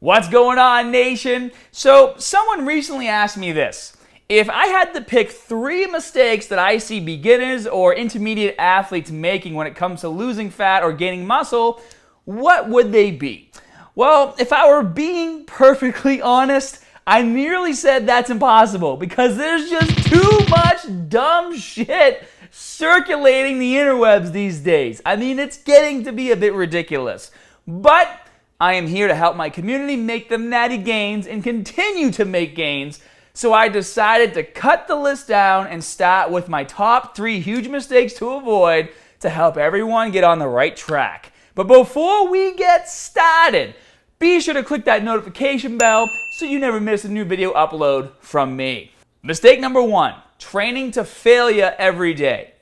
What's going on, nation? So someone recently asked me this. If I had to pick 3 mistakes that I see beginners or intermediate athletes making when it comes to losing fat or gaining muscle, what would they be? Well, if I were being perfectly honest, I nearly said that's impossible because there's just too much dumb shit circulating the interwebs these days. I mean, it's getting to be a bit ridiculous. But I am here to help my community make the natty gains and continue to make gains. So I decided to cut the list down and start with my top 3 huge mistakes to avoid to help everyone get on the right track. But before we get started, be sure to click that notification bell so you never miss a new video upload from me. Mistake number 1, training to failure every day.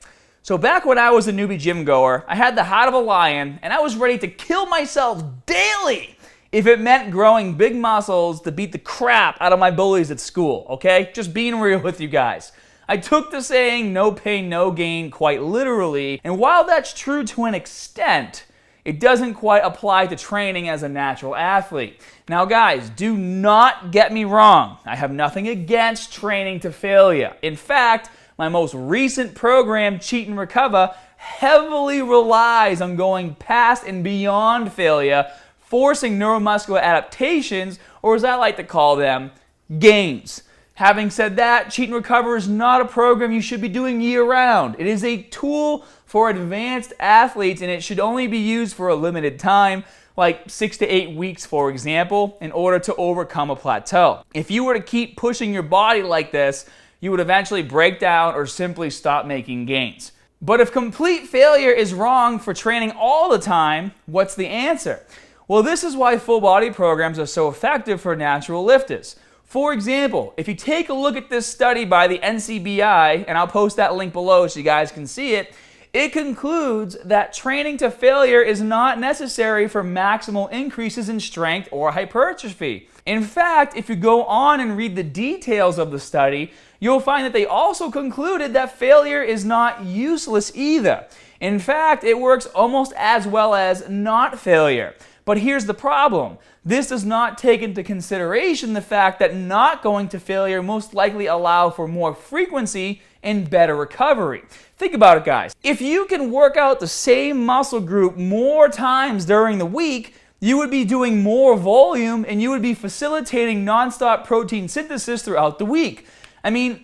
So back when I was a newbie gym goer, I had the heart of a lion and I was ready to kill myself daily if it meant growing big muscles to beat the crap out of my bullies at school, okay? Just being real with you guys. I took the saying, no pain, no gain, quite literally, and while that's true to an extent, it doesn't quite apply to training as a natural athlete. Now guys, do not get me wrong. I have nothing against training to failure. In fact, my most recent program, Cheat and Recover, heavily relies on going past and beyond failure, forcing neuromuscular adaptations, or as I like to call them, gains. Having said that, Cheat and Recover is not a program you should be doing year-round. It is a tool for advanced athletes, and it should only be used for a limited time, like 6 to 8 weeks, for example, in order to overcome a plateau. If you were to keep pushing your body like this, you would eventually break down or simply stop making gains. But if complete failure is wrong for training all the time, what's the answer? Well, this is why full body programs are so effective for natural lifters. For example, if you take a look at this study by the NCBI, and I'll post that link below so you guys can see it, it concludes that training to failure is not necessary for maximal increases in strength or hypertrophy. In fact, if you go on and read the details of the study, you'll find that they also concluded that failure is not useless either. In fact, it works almost as well as not failure. But here's the problem. This does not take into consideration the fact that not going to failure most likely allow for more frequency and better recovery. Think about it, guys. If you can work out the same muscle group more times during the week, you would be doing more volume and you would be facilitating nonstop protein synthesis throughout the week. I mean,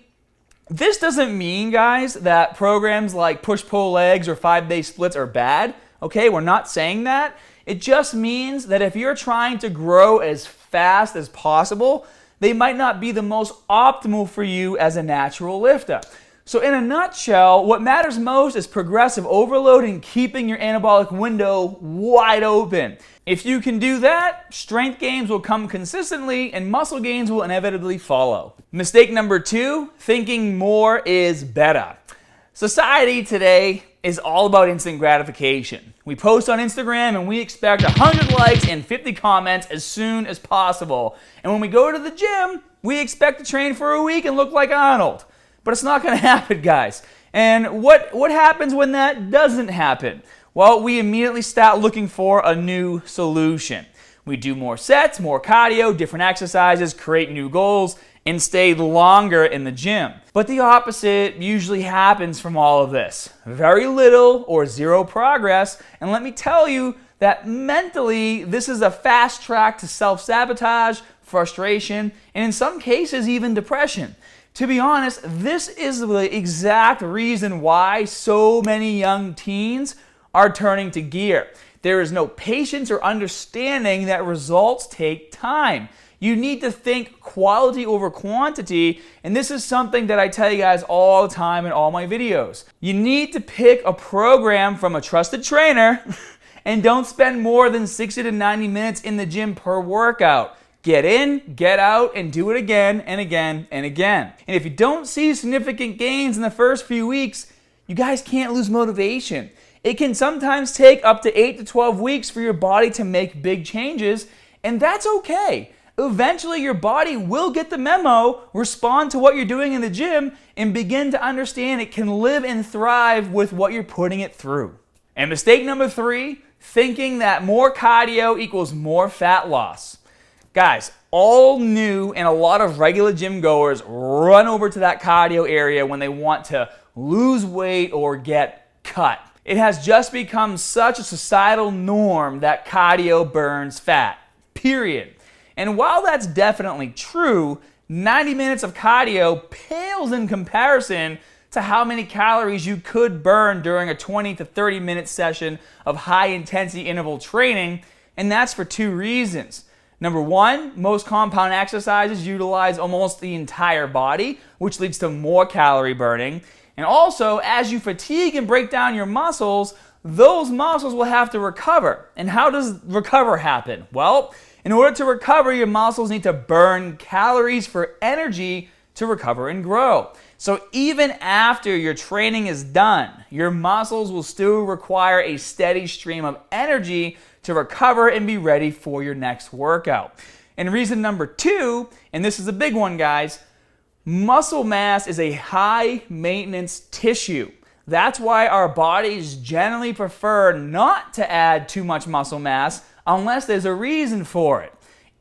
this doesn't mean, guys, that programs like push-pull legs or 5-day splits are bad. Okay, we're not saying that. It just means that if you're trying to grow as fast as possible, they might not be the most optimal for you as a natural lifter. So in a nutshell, what matters most is progressive overload and keeping your anabolic window wide open. If you can do that, strength gains will come consistently and muscle gains will inevitably follow. Mistake number 2, thinking more is better. Society today is all about instant gratification. We post on Instagram and we expect 100 likes and 50 comments as soon as possible. And when we go to the gym, we expect to train for a week and look like Arnold. But it's not going to happen, guys. And what happens when that doesn't happen? Well, we immediately start looking for a new solution. We do more sets, more cardio, different exercises, create new goals, and stay longer in the gym. But the opposite usually happens from all of this. Very little or zero progress, and let me tell you that mentally this is a fast track to self-sabotage, frustration, and in some cases even depression. To be honest, this is the exact reason why so many young teens are turning to gear. There is no patience or understanding that results take time. You need to think quality over quantity, and this is something that I tell you guys all the time in all my videos. You need to pick a program from a trusted trainer and don't spend more than 60 to 90 minutes in the gym per workout. Get in, get out, and do it again and again and again. And if you don't see significant gains in the first few weeks, you guys can't lose motivation. It can sometimes take up to 8 to 12 weeks for your body to make big changes, and that's okay. Eventually, your body will get the memo, respond to what you're doing in the gym, and begin to understand it can live and thrive with what you're putting it through. And mistake number 3, thinking that more cardio equals more fat loss. Guys, all new and a lot of regular gym goers run over to that cardio area when they want to lose weight or get cut. It has just become such a societal norm that cardio burns fat, period. And while that's definitely true, 90 minutes of cardio pales in comparison to how many calories you could burn during a 20 to 30 minute session of high intensity interval training, and that's for two reasons. Number one, most compound exercises utilize almost the entire body, which leads to more calorie burning. And also, as you fatigue and break down your muscles, those muscles will have to recover. And how does recover happen? Well, in order to recover, your muscles need to burn calories for energy to recover and grow. So even after your training is done, your muscles will still require a steady stream of energy to recover and be ready for your next workout. And reason number two, and this is a big one, guys, muscle mass is a high maintenance tissue. That's why our bodies generally prefer not to add too much muscle mass unless there's a reason for it.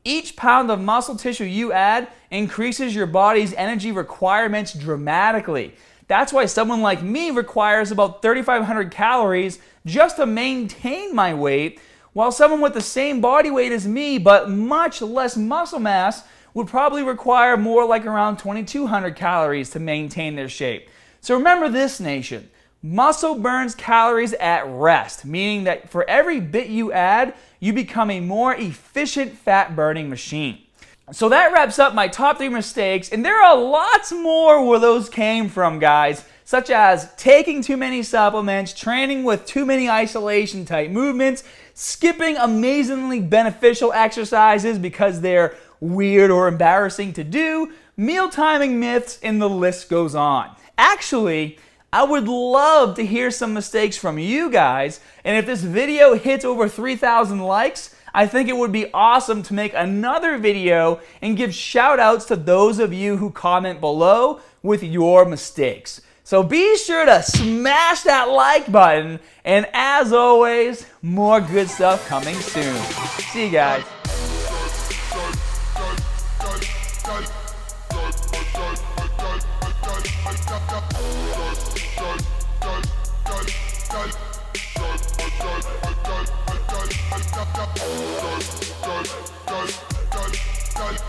Each pound of muscle tissue you add increases your body's energy requirements dramatically. That's why someone like me requires about 3,500 calories just to maintain my weight, while someone with the same body weight as me but much less muscle mass would probably require more like around 2,200 calories to maintain their shape. So remember this, nation. Muscle burns calories at rest, meaning that for every bit you add, you become a more efficient fat-burning machine. So that wraps up my top 3 mistakes, and there are lots more where those came from, guys, such as taking too many supplements, training with too many isolation-type movements, skipping amazingly beneficial exercises because they're weird or embarrassing to do, meal timing myths, and the list goes on. Actually, I would love to hear some mistakes from you guys, and if this video hits over 3,000 likes, I think it would be awesome to make another video and give shout outs to those of you who comment below with your mistakes. So be sure to smash that like button, and as always, more good stuff coming soon. See you guys. Go.